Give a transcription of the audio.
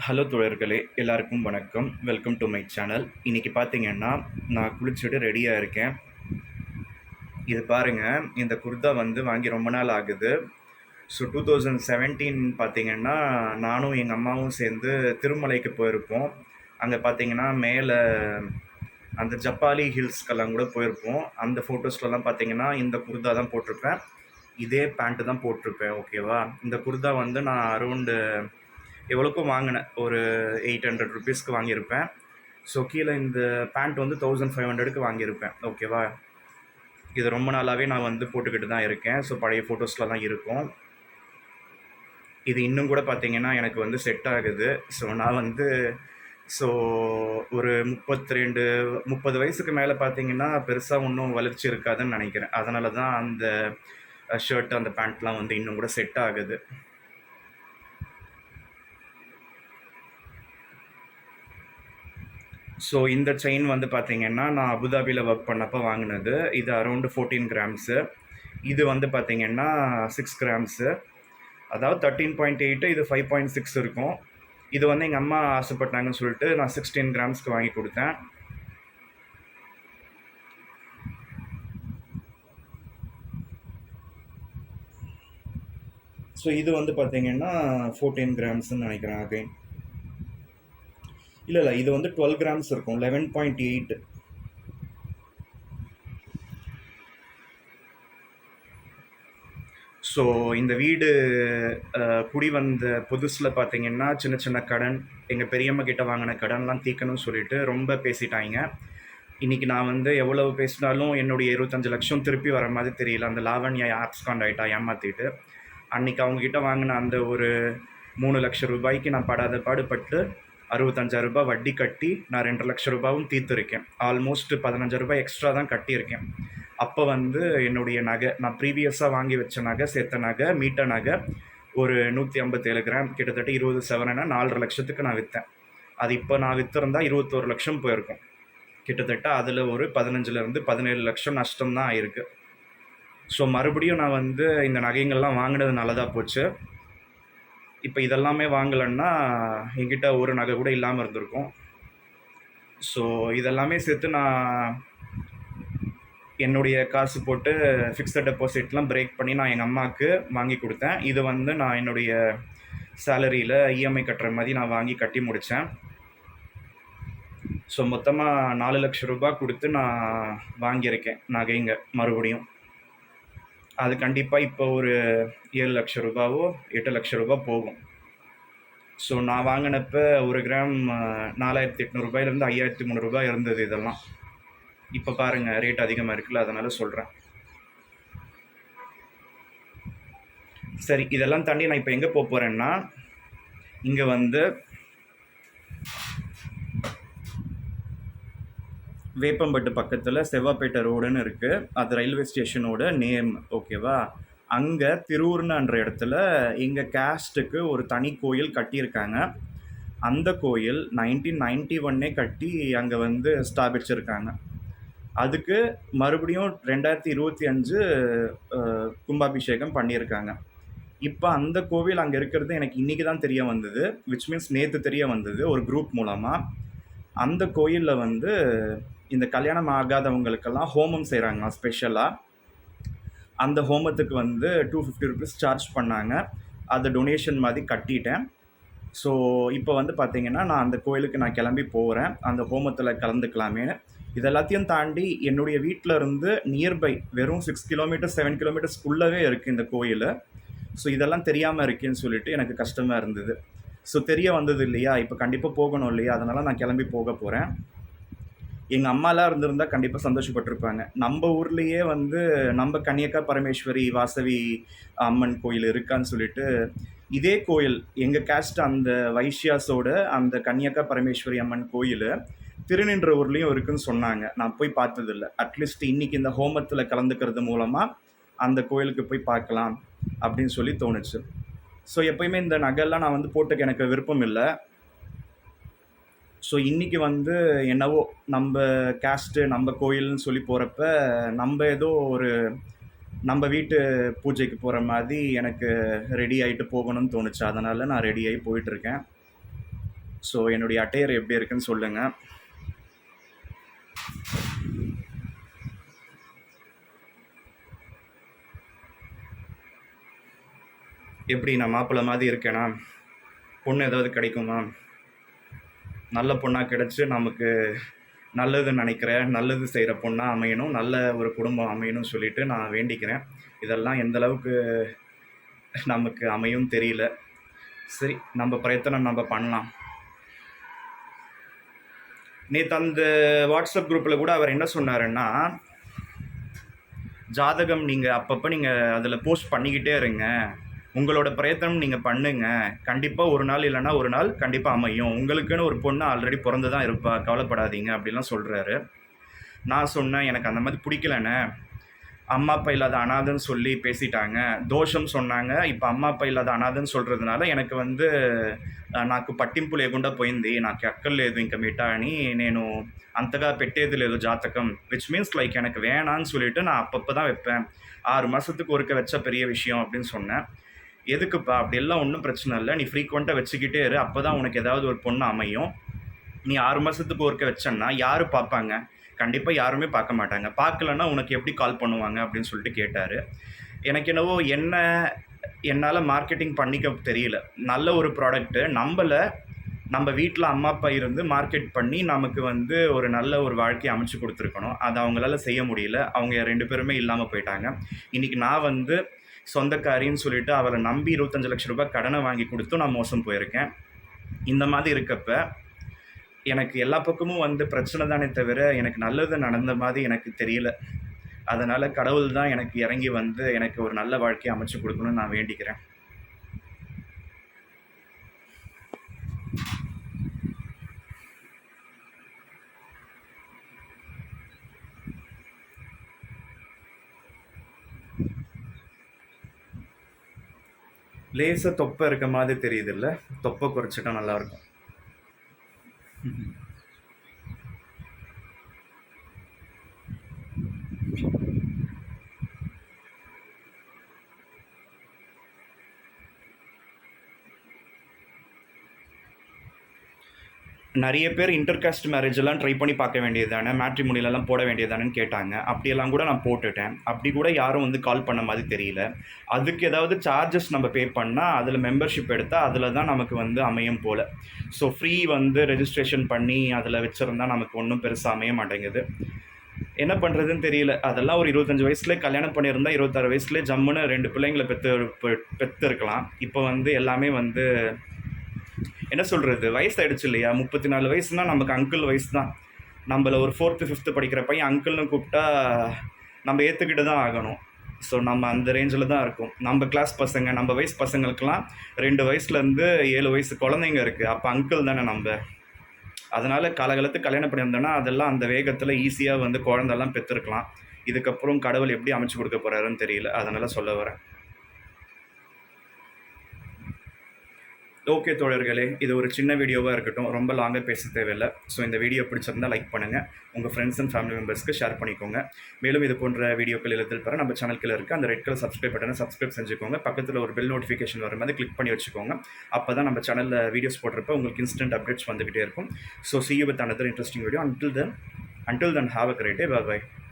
Hello தோழர்களே, எல்லாருக்கும் வணக்கம். Welcome to my channel. இன்னைக்கு பார்த்தீங்கன்னா, நான் குளிச்சுட்டு ரெடியா இருக்கேன். இது பாருங்க, இந்த குர்தா வந்து வாங்கி ரொம்ப நாள் ஆகுது. ஸோ 2017 பார்த்தீங்கன்னா, நானும் எங்க அம்மாவும் சேர்ந்து திருமலைக்கு போயிருப்போம். அங்க பார்த்தீங்கன்னா, மேல அந்த ஜப்பாலி ஹில்ஸ்க்கெல்லாம் கூட போயிருப்போம். அந்த ஃபோட்டோஸ்லலாம் பார்த்தீங்கன்னா, இந்த குர்தா தான் போட்டிருப்பேன். இதே பேண்ட் தான் போட்டிருப்பேன். ஓகேவா? இந்த குர்தா வந்து நான் அரவுண்டு எவ்வளோக்கோ வாங்கினேன். ஒரு ₹800க்கு வாங்கியிருப்பேன். ஸோ கீழே இந்த பேண்ட் வந்து 1500க்கு வாங்கியிருப்பேன். ஓகேவா? இது ரொம்ப நாளாகவே நான் வந்து போட்டுக்கிட்டு தான் இருக்கேன். ஸோ பழைய ஃபோட்டோஸில் தான் இருக்கும். இது இன்னும் கூட பார்த்தீங்கன்னா எனக்கு வந்து செட் ஆகுது. ஸோ நான் வந்து ஸோ ஒரு 32 30 வயசுக்கு மேலே பார்த்தீங்கன்னா பெருசா ஒன்றும் வளர்ச்சி இருக்காதுன்னு நினைக்கிறேன். அதனால தான் அந்த ஷர்ட் அந்த பேண்ட்லாம் வந்து இன்னும் கூட செட் ஆகுது. ஸோ இந்த செயின் வந்து பார்த்தீங்கன்னா, நான் அபுதாபில ஒர்க் பண்ணப்போ வாங்கினது. இது அரவுண்டு 14 கிராம்ஸு. இது வந்து பார்த்தீங்கன்னா 6 கிராம்ஸு. அதாவது 13.8 இது 5.6 இருக்கும். இது வந்து எங்க அம்மா ஆசைப்பட்டாங்கன்னு சொல்லிட்டு நான் 16 கிராம்ஸ்க்கு வாங்கி குடுத்தேன். ஸோ இது வந்து பார்த்தீங்கன்னா 14 கிராம்ஸ்ன்னு நினைக்கிறேன் அகைன். இல்ல, இது வந்து 12 கிராம்ஸ் இருக்கும். 11.8. ஸோ இந்த வீடு குடி வந்த புதுசுல பார்த்தீங்கன்னா, சின்ன சின்ன கடன், எங்க பெரியம்மா கிட்ட வாங்கின கடன்லாம் தீர்க்கணும்னு சொல்லிட்டு ரொம்ப பேசிட்டாய்ங்க. இன்னைக்கு நான் வந்து எவ்வளவு பேசினாலும் என்னுடைய 25 லட்சம் திருப்பி வர மாதிரி தெரியல. அந்த லாவண்யா ஆப்ஸ்காண்ட் ஆயிட்டா ஏமாத்திட்டு. அன்னைக்கு அவங்க கிட்ட வாங்கின அந்த ஒரு 3 லட்சம் ரூபாய்க்கு நான் படாத பாடுபட்டு ரூ. 65,000 வட்டி கட்டி நான் 2 லட்சம் ரூபாயும் தீர்த்துருக்கேன். ஆல்மோஸ்ட் ரூ. 15,000 எக்ஸ்ட்ரா தான் கட்டியிருக்கேன். அப்போ வந்து என்னுடைய நகை, நான் ப்ரீவியஸாக வாங்கி வச்ச நகை, சேர்த்த நகை, மீட்ட நகை ஒரு 157 கிராம், கிட்டத்தட்ட 20 சவரனை 4,5 லட்சத்துக்கு நான் விற்றேன். அது இப்போ நான் விற்றிருந்தா 21 லட்சம் போயிருக்கும். கிட்டத்தட்ட அதில் ஒரு 15லேருந்து 17 லட்சம் நஷ்டம் தான் ஆயிருக்கு. ஸோ மறுபடியும் நான் வந்து இந்த நகைங்கள்லாம் வாங்கினது நல்லதாக போச்சு. இப்போ இதெல்லாமே வாங்கலைன்னா என்கிட்ட ஒரு நகை கூட இல்லாமல் இருந்திருக்கும். ஸோ இதெல்லாமே சேர்த்து நான் என்னுடைய காசு போட்டு ஃபிக்ஸட் டெபாசிட்லாம் பிரேக் பண்ணி நான் எங்கள் அம்மாவுக்கு வாங்கி கொடுத்தேன். இது வந்து நான் என்னுடைய சேலரியில் இஎம்ஐ கட்டுற மாதிரி நான் வாங்கி கட்டி முடித்தேன். ஸோ மொத்தமாக 4 லட்சம் ரூபாய் கொடுத்து நான் வாங்கியிருக்கேன் நகைங்க மறுபடியும். அது கண்டிப்பாக இப்போ ஒரு 7 லட்சம் ரூபாவோ 8 லட்சம் ரூபாய் போகும். ஸோ நான் வாங்கினப்ப ஒரு கிராம் 4,800 5,300 இருந்தது இதெல்லாம். இப்போ பாருங்கள் ரேட் அதிகமாக இருக்குல்ல, அதனால் சொல்கிறேன். சரி, இதெல்லாம் தாண்டி நான் இப்போ எங்கே போக போகிறேன்னா, இங்கே வந்து வேப்பம்பட்டு பக்கத்தில் செவ்வாப்பேட்டை ரோடுன்னு இருக்குது. அது ரயில்வே ஸ்டேஷனோட நேம். ஓகேவா? அங்கே திருவூர்ன்ற இடத்துல எங்கள் கேஸ்ட்டுக்கு ஒரு தனி கோயில் கட்டியிருக்காங்க. அந்த கோயில் 1991 கட்டி அங்கே வந்து ஸ்தாபிச்சிருக்காங்க. அதுக்கு மறுபடியும் 2025 கும்பாபிஷேகம் பண்ணியிருக்காங்க. இப்போ அந்த கோவில் அங்கே இருக்கிறது எனக்கு இன்றைக்கி தான் தெரிய வந்தது. விச் மீன்ஸ் நேற்று தெரிய வந்தது ஒரு குரூப் மூலமாக. அந்த கோயிலில் வந்து இந்த கல்யாணம் ஆகாதவங்களுக்கெல்லாம் ஹோமம் செய்கிறாங்க ஸ்பெஷலாக. அந்த ஹோமத்துக்கு வந்து ₹250 சார்ஜ் பண்ணாங்க. அதை டொனேஷன் மாதிரி கட்டிட்டேன். ஸோ இப்போ வந்து பார்த்தீங்கன்னா நான் அந்த கோயிலுக்கு நான் கிளம்பி போகிறேன், அந்த ஹோமத்தில் கலந்துக்கலாமே. இது எல்லாத்தையும் தாண்டி என்னுடைய வீட்டில் இருந்து நியர்பை வெறும் 6 கிலோமீட்டர் 7 கிலோமீட்டர்ஸ்க்குள்ளவே இருக்குது இந்த கோயில். ஸோ இதெல்லாம் தெரியாமல் இருக்கேன்னு சொல்லிட்டு எனக்கு கஷ்டமாக இருந்தது. ஸோ தெரிய வந்தது இல்லையா, இப்போ கண்டிப்பாக போகணும் இல்லையா, அதனால் நான் கிளம்பி போக போகிறேன். எங்கள் அம்மாலாம் இருந்திருந்தால் கண்டிப்பாக சந்தோஷப்பட்டிருப்பாங்க. நம்ம ஊர்லேயே வந்து நம்ம கன்னியக்கா பரமேஸ்வரி வாசவி அம்மன் கோயில் இருக்கான்னு சொல்லிட்டு, இதே கோயில் எங்கள் கேஸ்ட் அந்த வைஷ்யாஸோட அந்த கன்னியக்கா பரமேஸ்வரி அம்மன் கோயில் திருநின்றவூர்லேயும் இருக்குன்னு சொன்னாங்க. நான் போய் பார்த்ததில்ல. அட்லீஸ்ட் இன்றைக்கி இந்த ஹோமத்தில் கலந்துக்கிறது மூலமாக அந்த கோயிலுக்கு போய் பார்க்கலாம் அப்படின்னு சொல்லி தோணுச்சு. ஸோ எப்போயுமே இந்த நகைலாம் நான் வந்து போட்டுக்க எனக்கு விருப்பம் இல்லை. ஸோ இன்றைக்கி வந்து என்னவோ நம்ம கேஸ்ட்டு நம்ம கோயில்னு சொல்லி போகிறப்ப நம்ம ஏதோ ஒரு நம்ம வீட்டு பூஜைக்கு போகிற மாதிரி எனக்கு ரெடி ஆகிட்டு போகணும்னு தோணுச்சு. அதனால் நான் ரெடி ஆகி போயிட்டுருக்கேன். ஸோ என்னுடைய அட்டையர் எப்படி இருக்குன்னு சொல்லுங்கள். எப்படி நான் மாப்பிள்ளை மாதிரி இருக்கேனா? பொண்ணு ஏதாவது கிடைக்குமா? நல்ல பொண்ணாக கிடச்சி நமக்கு நல்லது நினைக்கிற நல்லது செய்கிற பொண்ணாக அமையணும், நல்ல ஒரு குடும்பம் அமையணும்னு சொல்லிட்டு நான் வேண்டிக்கிறேன். இதெல்லாம் எந்த அளவுக்கு நமக்கு அமையும் தெரியல. சரி, நம்ம பிரயத்தனம் நம்ம பண்ணலாம். நேற்று அந்த வாட்ஸ்அப் குரூப்பில் கூட அவர் என்ன சொன்னாருன்னா, ஜாதகம் நீங்கள் அப்பப்போ நீங்கள் அதில் போஸ்ட் பண்ணிக்கிட்டே இருங்க, உங்களோட பிரயத்தனம் நீங்கள் பண்ணுங்க, கண்டிப்பாக ஒரு நாள் இல்லைன்னா ஒரு நாள் கண்டிப்பாக அமையும், உங்களுக்குன்னு ஒரு பொண்ணு ஆல்ரெடி பிறந்து தான் இருப்பா, கவலைப்படாதீங்க அப்படிலாம் சொல்கிறாரு. நான் சொன்னேன், எனக்கு அந்த மாதிரி பிடிக்கலண்ணே, அம்மா அப்பா இல்லாத அனாதைன்னு சொல்லி பேசிட்டாங்க, தோஷம் சொன்னாங்க, இப்போ அம்மா அப்பா இல்லாத அனாதைன்னு சொல்கிறதுனால எனக்கு வந்து నాకు పట్టింపు లేకుండా పోయింది, నాకు ఎక్కర్లేదు ఇంక మిగతా అని నేను అంతగా పెట్టేది లేదు జాతకం, விச் மீன்ஸ் லைக் எனக்கு வேணான்னு சொல்லிட்டு நான் அப்பப்போ தான் வைப்பேன், 6 மாதத்துக்கு ஒருக்க வச்ச பெரிய விஷயம் அப்படின்னு சொன்னேன். எதுக்குப்பா, அப்படியெல்லாம் ஒன்றும் பிரச்சனை இல்லை, நீ ஃப்ரீக்வெண்ட்டாக வச்சுக்கிட்டே இரு, அப்போ தான் உனக்கு ஏதாவது ஒரு பொண்ணு அமையும். நீ 6 மாதத்துக்கு ஒருக்க வச்சேன்னா யார் பார்ப்பாங்க? கண்டிப்பாக யாருமே பார்க்க மாட்டாங்க, பார்க்கலன்னா உனக்கு எப்படி கால் பண்ணுவாங்க அப்படின்னு சொல்லிட்டு கேட்டார். எனக்கு என்னவோ என்னால் மார்க்கெட்டிங் பண்ணிக்க தெரியல. நல்ல ஒரு ப்ராடக்ட்டு நம்ம வீட்டில் அம்மா அப்பா இருந்து மார்க்கெட் பண்ணி நமக்கு வந்து ஒரு நல்ல ஒரு வாழ்க்கையை அமைச்சு கொடுத்துருக்கணும், அதை அவங்களால செய்ய முடியல, அவங்க 2 பேருமே இல்லாமல் போயிட்டாங்க. இன்றைக்கி நான் வந்து சொந்தக்காரின்னு சொல்லிட்டு அவரை நம்பி 25 லட்ச ரூபாய் கடனை வாங்கி கொடுத்து நான் மோசம் போயிருக்கேன். இந்த மாதிரி இருக்கப்ப எனக்கு எல்லா பக்கமும் வந்து பிரச்சனை தானே தவிர எனக்கு நல்லது நடந்த மாதிரி எனக்கு தெரியல. அதனால் கடவுள் தான் எனக்கு இறங்கி வந்து எனக்கு ஒரு நல்ல வாழ்க்கையை அமைச்சு கொடுக்கணும்னு நான் வேண்டிக்கிறேன். லேசாக தொப்பை இருக்க மாதிரி தெரியுது இல்லை? தொப்பை குறைச்சிட்டா நல்லாயிருக்கும். நிறைய பேர் இன்டர்காஸ்ட் மேரேஜ் எல்லாம் ட்ரை பண்ணி பார்க்க வேண்டியது தானே, மேட்ரிமோனிலெல்லாம் போட வேண்டியது தானேன்னு கேட்டாங்க. அப்படியெல்லாம் கூட நான் போட்டுட்டேன். அப்படி கூட யாரும் வந்து கால் பண்ண மாதிரி தெரியல. அதுக்கு ஏதாவது சார்ஜஸ் நம்ம பே பண்ணால் அதில் மெம்பர்ஷிப் எடுத்தால் அதில் தான் நமக்கு வந்து அமையும் போல். ஸோ ஃப்ரீ வந்து ரெஜிஸ்ட்ரேஷன் பண்ணி அதில் வச்சுருந்தா நமக்கு ஒன்றும் பெருசாக அமைய மாட்டேங்குது. என்ன பண்ணுறதுன்னு தெரியல. அதெல்லாம் ஒரு 25 வயசுலேயே கல்யாணம் பண்ணியிருந்தா 26 வயசுலேயே ஜம்முன்னு 2 பிள்ளைங்களை பெற்று இருக்கலாம். இப்போ வந்து எல்லாமே வந்து என்ன சொல்கிறது, வயசாகிடுச்சு இல்லையா? 34 வயசுனால் நமக்கு அங்கிள் வயசு தான். நம்மள ஒரு 4th 5th படிக்கிற பையன் அங்கிள்னு கூப்பிட்டா நம்ம ஏற்றுக்கிட்டு தான் ஆகணும். ஸோ நம்ம அந்த ரேஞ்சில் தான் இருக்கும். நம்ம கிளாஸ் பசங்க, நம்ம வயசு பசங்களுக்கெல்லாம் 2 வயசுலேருந்து 7 வயசு குழந்தைங்க இருக்குது. அப்போ அங்கிள் தானே நம்ம. அதனால் காலகாலத்துக்கு கல்யாணம் பண்ணியிருந்தோன்னா அதெல்லாம் அந்த வேகத்தில் ஈஸியாக வந்து குழந்தெல்லாம் பெற்றுருக்கலாம். இதுக்கப்புறம் கடவுள் எப்படி அமைச்சு கொடுக்க போகிறாருன்னு தெரியல, அதனால் சொல்ல வரேன். ஓகே தோழர்களே, இது ஒரு சின்ன வீடியோவாக இருக்கட்டும், ரொம்ப லாங்காக பேச தேவையில்லை. ஸோ இந்த வீடியோ பிடிச்சிருந்தால் லைக் பண்ணுங்கள், உங்கள் ஃப்ரெண்ட்ஸ் அண்ட் ஃபேமிலி மெம்பர்ஸ்க்கு ஷேர் பண்ணிக்கோங்க. மேலும் இது போன்ற வீடியோக்கள் எழுதில் பெற நம்ம சேனலுக்கு இருக்குது அந்த ரெட் கலர் சப்ஸ்கிரைப் பட்டனை சப்ஸ்கிரைப் செஞ்சுக்கோங்க. பக்கத்தில் ஒரு பெல் நோட்டிஃபிகேஷன் வர மாதிரி கிளிக் பண்ணி வச்சுக்கோங்க. அப்போ தான் நம்ம சேனலில் வீடியோஸ் போடுறப்ப உங்களுக்கு இன்ஸ்டன்ட் அப்டேட்ஸ் வந்துகிட்டே இருக்கும். So see you with another interesting video. Until then have a great day. Bye bye.